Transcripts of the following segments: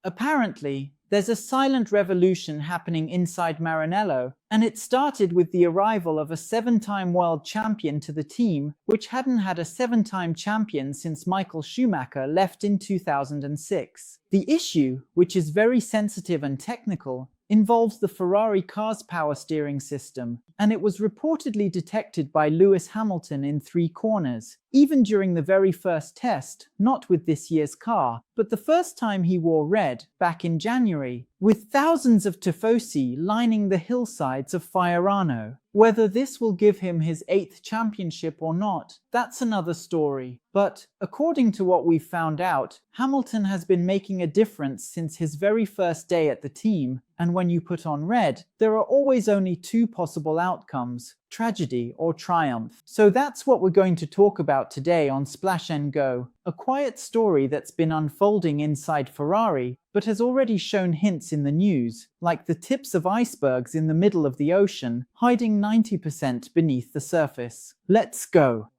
Apparently, there's a silent revolution happening inside Maranello, and it started with the arrival of a 7-time world champion to the team, which hadn't had a 7-time champion since Michael Schumacher left in 2006. The issue, which is very sensitive and technical, involves the Ferrari car's power steering system, and it was reportedly detected by Lewis Hamilton in 3 corners, even during the very first test, not with this year's car, but the first time he wore red, back in January, with thousands of tifosi lining the hillsides of Fiorano. Whether this will give him his 8th championship or not, that's another story. But, according to what we've found out, Hamilton has been making a difference since his very first day at the team, and when you put on red, there are always only 2 possible outcomes: tragedy or triumph. So that's what we're going to talk about today on Splash and Go, a quiet story that's been unfolding inside Ferrari, but has already shown hints in the news, like the tips of icebergs in the middle of the ocean, hiding 90% beneath the surface. Let's go!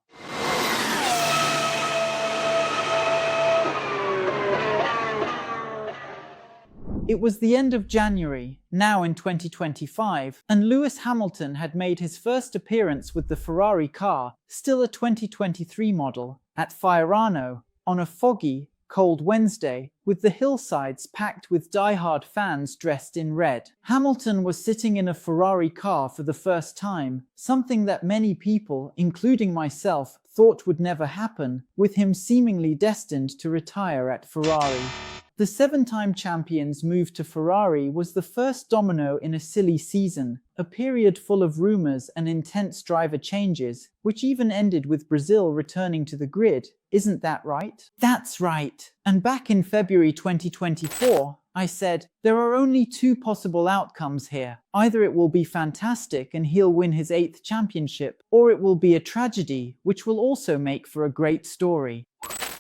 It was the end of January, now in 2025, and Lewis Hamilton had made his first appearance with the Ferrari car, still a 2023 model, at Fiorano, on a foggy, cold Wednesday, with the hillsides packed with die-hard fans dressed in red. Hamilton was sitting in a Ferrari car for the first time, something that many people, including myself, thought would never happen, with him seemingly destined to retire at Ferrari. The 7-time champion's move to Ferrari was the first domino in a silly season, a period full of rumors and intense driver changes, which even ended with Brazil returning to the grid. Isn't that right? That's right. And back in February 2024, I said, there are only 2 possible outcomes here. Either it will be fantastic and he'll win his 8th championship, or it will be a tragedy, which will also make for a great story.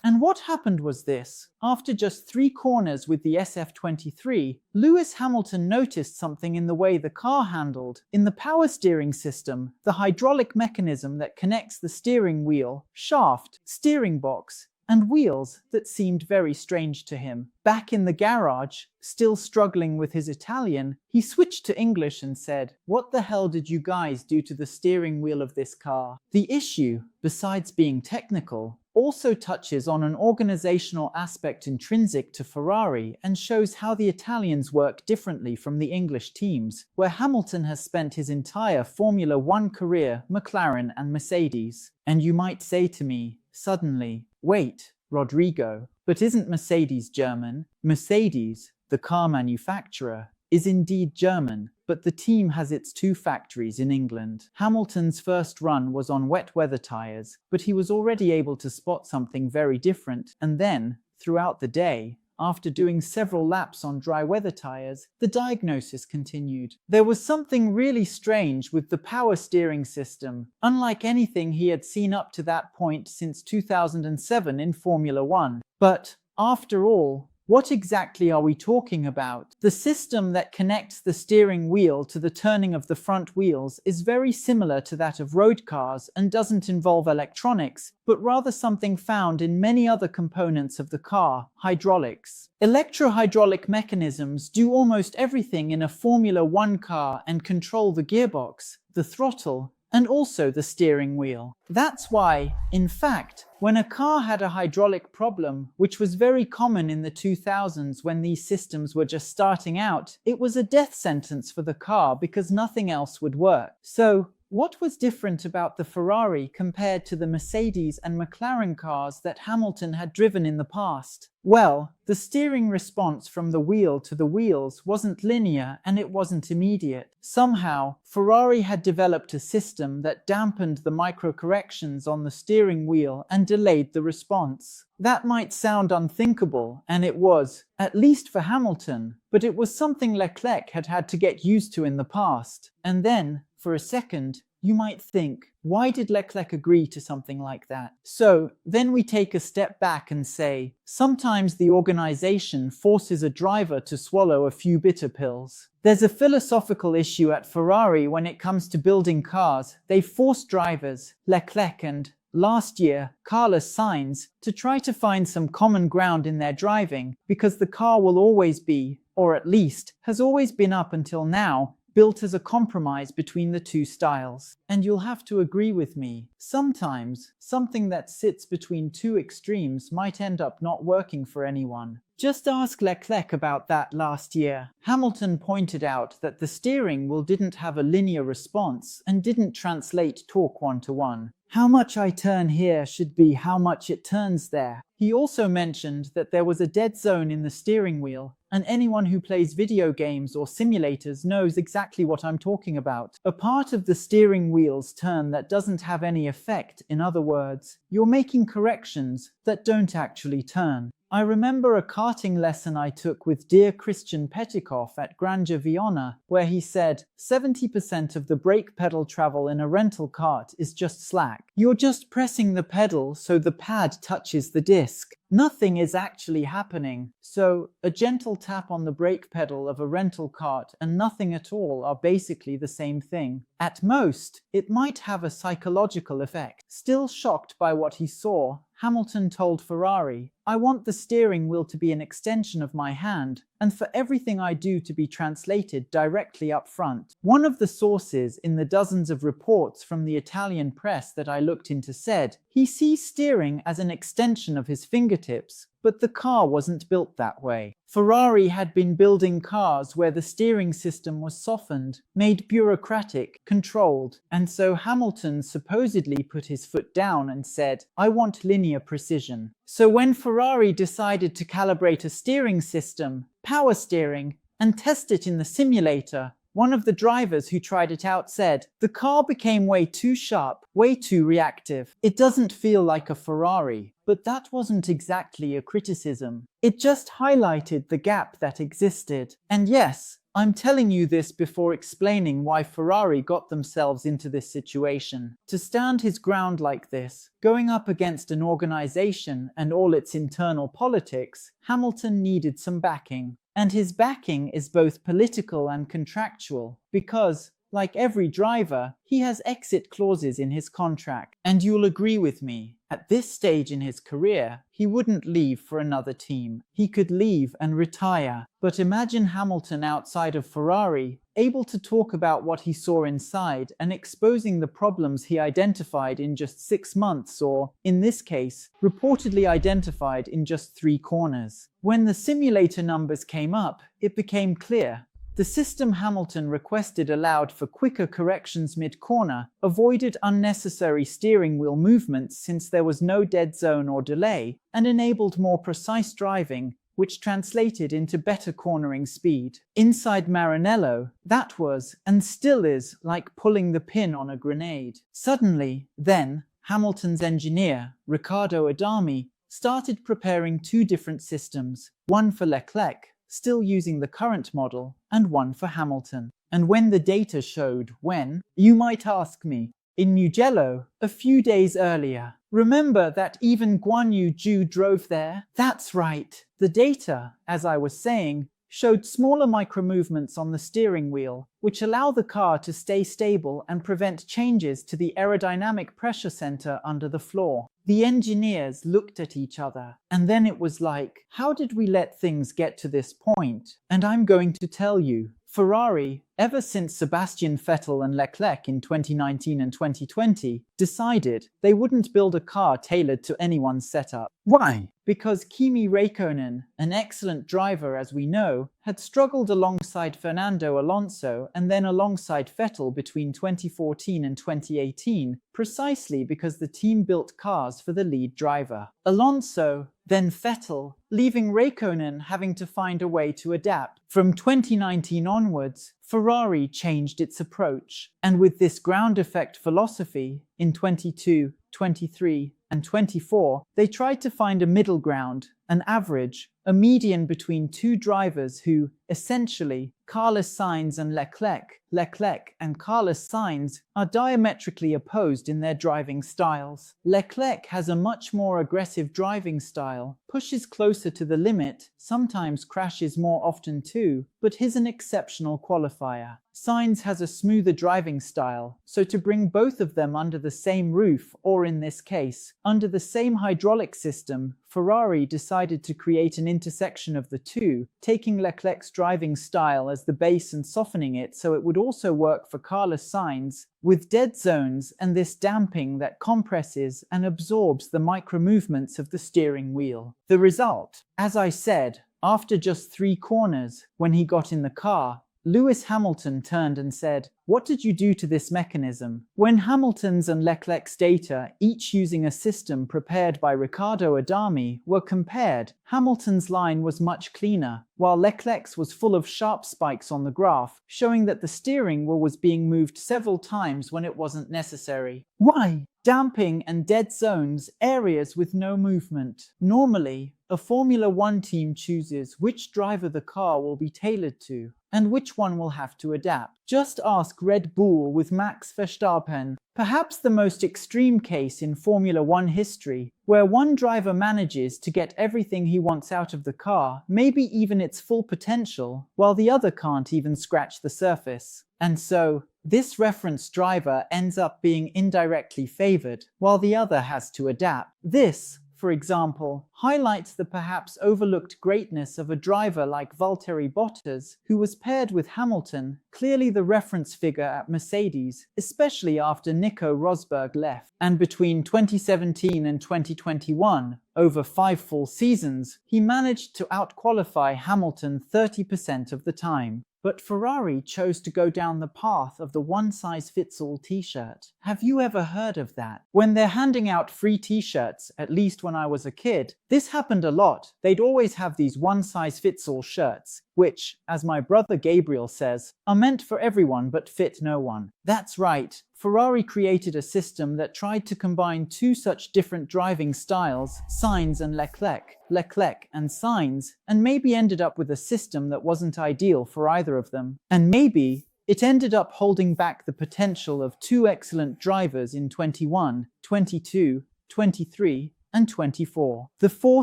And what happened was this: after just 3 corners with the SF23, Lewis Hamilton noticed something in the way the car handled. In the power steering system, the hydraulic mechanism that connects the steering wheel, shaft, steering box, and wheels, that seemed very strange to him. Back in the garage, still struggling with his Italian, he switched to English and said, "What the hell did you guys do to the steering wheel of this car?" The issue, besides being technical, also touches on an organizational aspect intrinsic to Ferrari and shows how the Italians work differently from the English teams, where Hamilton has spent his entire Formula One career, McLaren and Mercedes. And you might say to me, suddenly, wait, Rodrigo, but isn't Mercedes German? Mercedes, the car manufacturer, is indeed German, but the team has its 2 factories in England. Hamilton's first run was on wet weather tyres, but he was already able to spot something very different, and then, throughout the day, after doing several laps on dry weather tyres, the diagnosis continued. There was something really strange with the power steering system, unlike anything he had seen up to that point since 2007 in Formula One. But, after all, what exactly are we talking about? The system that connects the steering wheel to the turning of the front wheels is very similar to that of road cars and doesn't involve electronics, but rather something found in many other components of the car: hydraulics. Electro-hydraulic mechanisms do almost everything in a Formula One car and control the gearbox, the throttle, and also the steering wheel. That's why, in fact, when a car had a hydraulic problem, which was very common in the 2000s when these systems were just starting out, it was a death sentence for the car because nothing else would work. So, what was different about the Ferrari compared to the Mercedes and McLaren cars that Hamilton had driven in the past? Well, the steering response from the wheel to the wheels wasn't linear and it wasn't immediate. Somehow, Ferrari had developed a system that dampened the micro-corrections on the steering wheel and delayed the response. That might sound unthinkable, and it was, at least for Hamilton, but it was something Leclerc had had to get used to in the past. And then, for a second, you might think, why did Leclerc agree to something like that? So, then we take a step back and say, sometimes the organization forces a driver to swallow a few bitter pills. There's a philosophical issue at Ferrari when it comes to building cars. They force drivers, Leclerc and last year, Carlos Sainz, to try to find some common ground in their driving, because the car will always be, or at least has always been up until now, built as a compromise between the two styles. And you'll have to agree with me, sometimes something that sits between two extremes might end up not working for anyone. Just ask Leclerc about that last year. Hamilton pointed out that the steering wheel didn't have a linear response and didn't translate torque 1-to-1. How much I turn here should be how much it turns there. He also mentioned that there was a dead zone in the steering wheel, and anyone who plays video games or simulators knows exactly what I'm talking about. A part of the steering wheel's turn that doesn't have any effect. In other words, you're making corrections that don't actually turn. I remember a karting lesson I took with dear Christian Petikoff at Granja Viana, where he said, 70% of the brake pedal travel in a rental kart is just slack. You're just pressing the pedal so the pad touches the disc. Nothing is actually happening. So, a gentle tap on the brake pedal of a rental kart and nothing at all are basically the same thing. At most, it might have a psychological effect. Still shocked by what he saw, Hamilton told Ferrari, I want the steering wheel to be an extension of my hand, and for everything I do to be translated directly up front. One of the sources in the dozens of reports from the Italian press that I looked into said, he sees steering as an extension of his fingertips, but the car wasn't built that way. Ferrari had been building cars where the steering system was softened, made bureaucratic, controlled, and so Hamilton supposedly put his foot down and said, I want linear precision. So when Ferrari decided to calibrate a steering system, power steering, and test it in the simulator, one of the drivers who tried it out said, the car became way too sharp, way too reactive. It doesn't feel like a Ferrari. But that wasn't exactly a criticism. It just highlighted the gap that existed. And yes, I'm telling you this before explaining why Ferrari got themselves into this situation. To stand his ground like this, going up against an organization and all its internal politics, Hamilton needed some backing. And his backing is both political and contractual, because, like every driver, he has exit clauses in his contract. And you'll agree with me, at this stage in his career, he wouldn't leave for another team. He could leave and retire. But imagine Hamilton outside of Ferrari, able to talk about what he saw inside and exposing the problems he identified in just 6 months or, in this case, reportedly identified in just 3 corners. When the simulator numbers came up, it became clear. The system Hamilton requested allowed for quicker corrections mid-corner, avoided unnecessary steering wheel movements since there was no dead zone or delay, and enabled more precise driving, which translated into better cornering speed. Inside Maranello, that was, and still is, like pulling the pin on a grenade. Suddenly, then, Hamilton's engineer, Riccardo Adami, started preparing 2 different systems, one for Leclerc, still using the current model, and one for Hamilton. And when the data showed when, you might ask me, in Mugello, a few days earlier. Remember that even Guan Yu Zhu drove there? That's right. The data, as I was saying, showed smaller micromovements on the steering wheel, which allow the car to stay stable and prevent changes to the aerodynamic pressure center under the floor. The engineers looked at each other, and then it was like, how did we let things get to this point? And I'm going to tell you. Ferrari, ever since Sebastian Vettel and Leclerc in 2019 and 2020, decided they wouldn't build a car tailored to anyone's setup. Why? Because Kimi Räikkönen, an excellent driver as we know, had struggled alongside Fernando Alonso and then alongside Vettel between 2014 and 2018, precisely because the team built cars for the lead driver. Alonso, then Vettel, leaving Räikkönen having to find a way to adapt. From 2019 onwards, Ferrari changed its approach, and with this ground effect philosophy, in 22, 23, and 24, they tried to find a middle ground, an average, a median between two drivers who, essentially, Carlos Sainz and Leclerc and Carlos Sainz, are diametrically opposed in their driving styles. Leclerc has a much more aggressive driving style, pushes closer to the limit, sometimes crashes more often too, but he's an exceptional qualifier. Sainz has a smoother driving style, so to bring both of them under the same roof, or in this case, under the same hydraulic system, Ferrari decided to create an intersection of the two, taking Leclerc's driving style as the base and softening it so it would also work for Carlos Sainz, with dead zones and this damping that compresses and absorbs the micro-movements of the steering wheel. The result, as I said, after just 3 corners, when he got in the car, Lewis Hamilton turned and said, "What did you do to this mechanism?" When Hamilton's and Leclerc's data, each using a system prepared by Riccardo Adami, were compared, Hamilton's line was much cleaner, while Leclerc's was full of sharp spikes on the graph, showing that the steering wheel was being moved several times when it wasn't necessary. Why? Damping and dead zones, areas with no movement. Normally, a Formula One team chooses which driver the car will be tailored to, and which one will have to adapt. Just ask Red Bull with Max Verstappen, perhaps the most extreme case in Formula One history, where one driver manages to get everything he wants out of the car, maybe even its full potential, while the other can't even scratch the surface. And so, this reference driver ends up being indirectly favored, while the other has to adapt. This, for example, highlights the perhaps overlooked greatness of a driver like Valtteri Bottas, who was paired with Hamilton, clearly the reference figure at Mercedes, especially after Nico Rosberg left. And between 2017 and 2021, over 5 full seasons, he managed to outqualify Hamilton 30% of the time. But Ferrari chose to go down the path of the one-size-fits-all t-shirt. Have you ever heard of that? When they're handing out free t-shirts, at least when I was a kid, this happened a lot. They'd always have these one-size-fits-all shirts, which, as my brother Gabriel says, are meant for everyone but fit no one. That's right. Ferrari created a system that tried to combine 2 such different driving styles, Sainz and Leclerc and Sainz, and maybe ended up with a system that wasn't ideal for either of them. And maybe it ended up holding back the potential of 2 excellent drivers in 21, 22, 23, and 24. The 4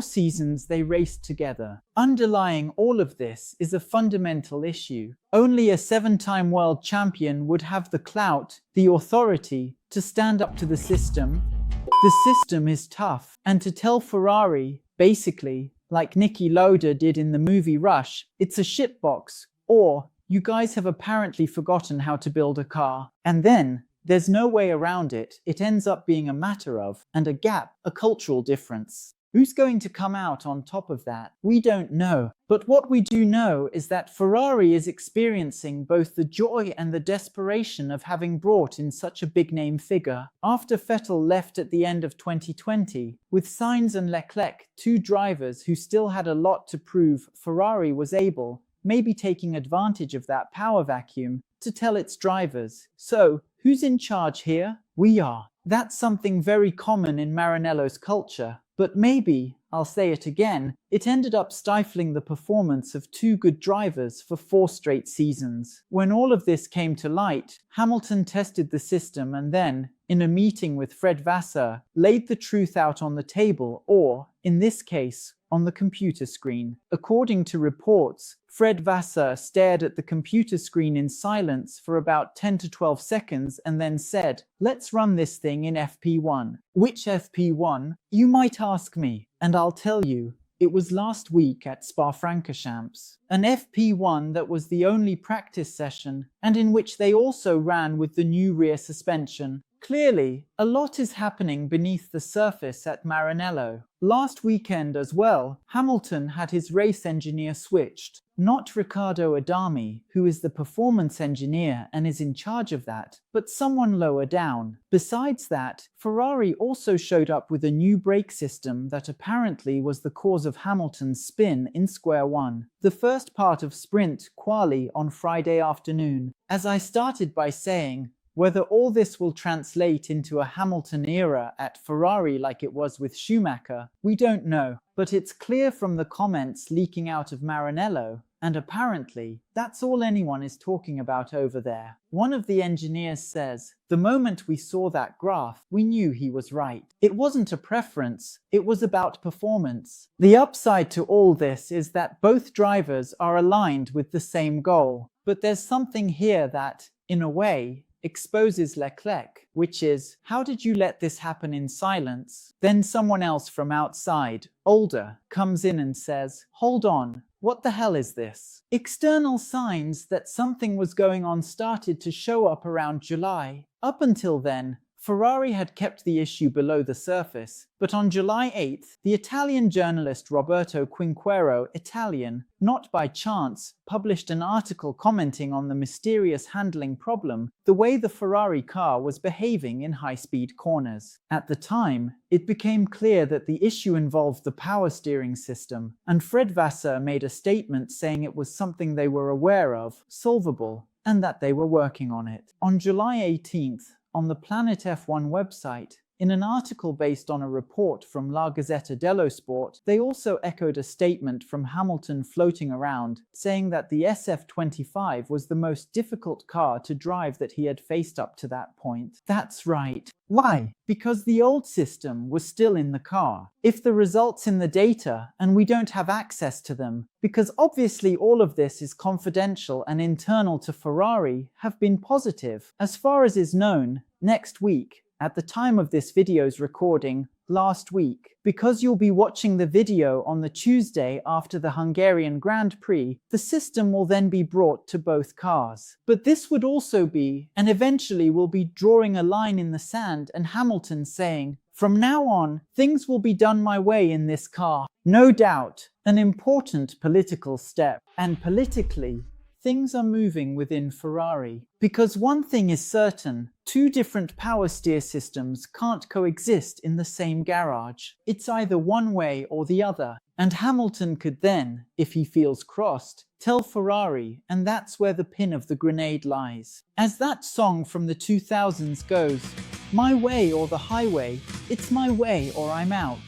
seasons they raced together. Underlying all of this is a fundamental issue. Only a 7-time world champion would have the clout, the authority, to stand up to the system. The system is tough, and to tell Ferrari, basically, like Niki Lauda did in the movie Rush, it's a shitbox, or, you guys have apparently forgotten how to build a car. And then, there's no way around it. It ends up being a matter of, and a gap, a cultural difference. Who's going to come out on top of that? We don't know. But what we do know is that Ferrari is experiencing both the joy and the desperation of having brought in such a big-name figure. After Vettel left at the end of 2020, with Sainz and Leclerc, 2 drivers who still had a lot to prove, Ferrari was able, maybe taking advantage of that power vacuum, to tell its drivers, so, who's in charge here? We are. That's something very common in Maranello's culture, but maybe, I'll say it again, it ended up stifling the performance of 2 good drivers for 4 straight seasons. When all of this came to light, Hamilton tested the system and then, in a meeting with Fred Vasseur, laid the truth out on the table or, in this case, on the computer screen. According to reports, Fred Vasseur stared at the computer screen in silence for about 10 to 12 seconds and then said, "Let's run this thing in FP1. Which FP1? You might ask me, and I'll tell you. It was last week at Spa-Francorchamps, an FP1 that was the only practice session, and in which they also ran with the new rear suspension. Clearly, a lot is happening beneath the surface at Maranello. Last weekend as well, Hamilton had his race engineer switched. Not Riccardo Adami, who is the performance engineer and is in charge of that, but someone lower down. Besides that, Ferrari also showed up with a new brake system that apparently was the cause of Hamilton's spin in square one. The first part of sprint quali on Friday afternoon. As I started by saying, Whether all this will translate into a Hamilton era at Ferrari like it was with Schumacher, we don't know. But it's clear from the comments leaking out of Maranello, and apparently, that's all anyone is talking about over there. One of the engineers says, "The moment we saw that graph, we knew he was right. It wasn't a preference, it was about performance." The upside to all this is that both drivers are aligned with the same goal. But there's something here that, in a way, exposes Leclerc, which is, how did you let this happen in silence? Then someone else from outside, older, comes in and says, "Hold on, what the hell is this?" External signs that something was going on started to show up around July. Up until then, Ferrari had kept the issue below the surface, but on July 8th, the Italian journalist Roberto Quinquero, Italian, not by chance, published an article commenting on the mysterious handling problem, the way the Ferrari car was behaving in high-speed corners. At the time, it became clear that the issue involved the power steering system, and Fred Vasseur made a statement saying it was something they were aware of, solvable, and that they were working on it. On July 18th, on the Planet F1 website, in an article based on a report from La Gazzetta dello Sport, they also echoed a statement from Hamilton floating around, saying that the SF25 was the most difficult car to drive that he had faced up to that point. That's right. Why? Because the old system was still in the car. If the results in the data, and we don't have access to them, because obviously all of this is confidential and internal to Ferrari, have been positive. As far as is known, next week, at the time of this video's recording, last week, because you'll be watching the video on the Tuesday after the Hungarian Grand Prix, the system will then be brought to both cars. But this would also be, and eventually will be drawing a line in the sand and Hamilton saying, "From now on, things will be done my way in this car." No doubt, an important political step. And politically, things are moving within Ferrari. Because one thing is certain, two different power steer systems can't coexist in the same garage. It's either one way or the other. And Hamilton could then, if he feels crossed, tell Ferrari, and that's where the pin of the grenade lies. As that song from the 2000s goes, "My way or the highway, it's my way or I'm out."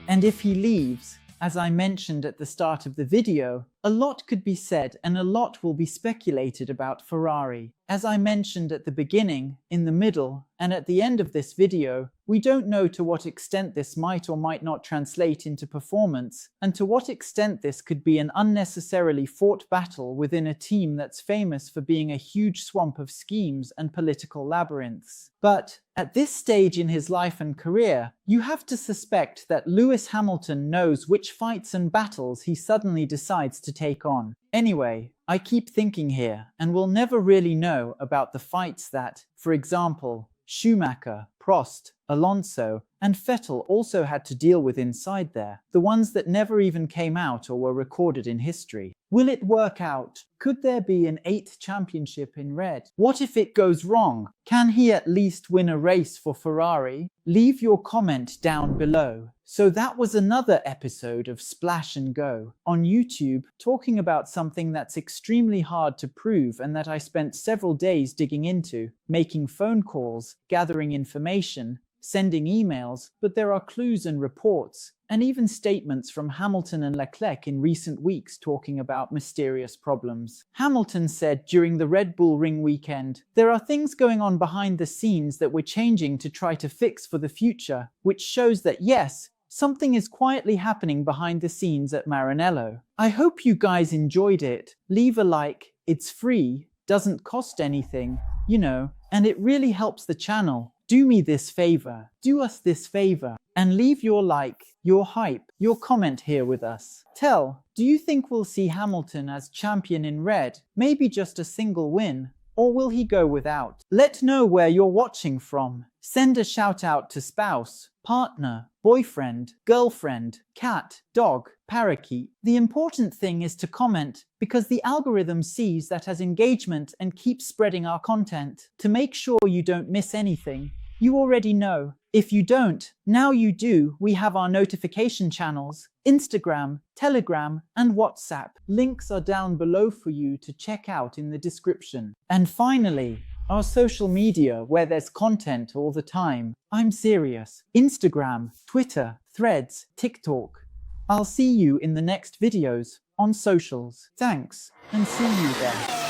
And if he leaves, as I mentioned at the start of the video, a lot could be said and a lot will be speculated about Ferrari. As I mentioned at the beginning, in the middle, and at the end of this video, we don't know to what extent this might or might not translate into performance, and to what extent this could be an unnecessarily fought battle within a team that's famous for being a huge swamp of schemes and political labyrinths. But at this stage in his life and career, you have to suspect that Lewis Hamilton knows which fights and battles he suddenly decides to take on. Anyway, I keep thinking here, and we'll never really know about the fights that, for example, Schumacher, Prost, Alonso, and Vettel also had to deal with inside there, the ones that never even came out or were recorded in history. Will it work out? Could there be an 8th championship in red? What if it goes wrong? Can he at least win a race for Ferrari? Leave your comment down below. So that was another episode of Splash and Go on YouTube, talking about something that's extremely hard to prove and that I spent several days digging into, making phone calls, gathering information, sending emails, but there are clues and reports, and even statements from Hamilton and Leclerc in recent weeks talking about mysterious problems. Hamilton said during the Red Bull Ring weekend, "There are things going on behind the scenes that we're changing to try to fix for the future," which shows that yes, something is quietly happening behind the scenes at Maranello. I hope you guys enjoyed it. Leave a like, it's free, doesn't cost anything, you know, and it really helps the channel. Do me this favor, do us this favor, and leave your like, your hype, your comment here with us. Do you think we'll see Hamilton as champion in red, maybe just a single win, or will he go without? Let know where you're watching from. Send a shout out to spouse, partner, boyfriend, girlfriend, cat, dog, parakeet. The important thing is to comment, because the algorithm sees that as engagement and keeps spreading our content. To make sure you don't miss anything, you already know. If you don't, now you do. We have our notification channels, Instagram, Telegram, and WhatsApp. Links are down below for you to check out in the description. And finally, Our social media, where there's content all the time. I'm serious. Instagram, Twitter, Threads, TikTok. I'll see you in the next videos on socials. Thanks, and see you there.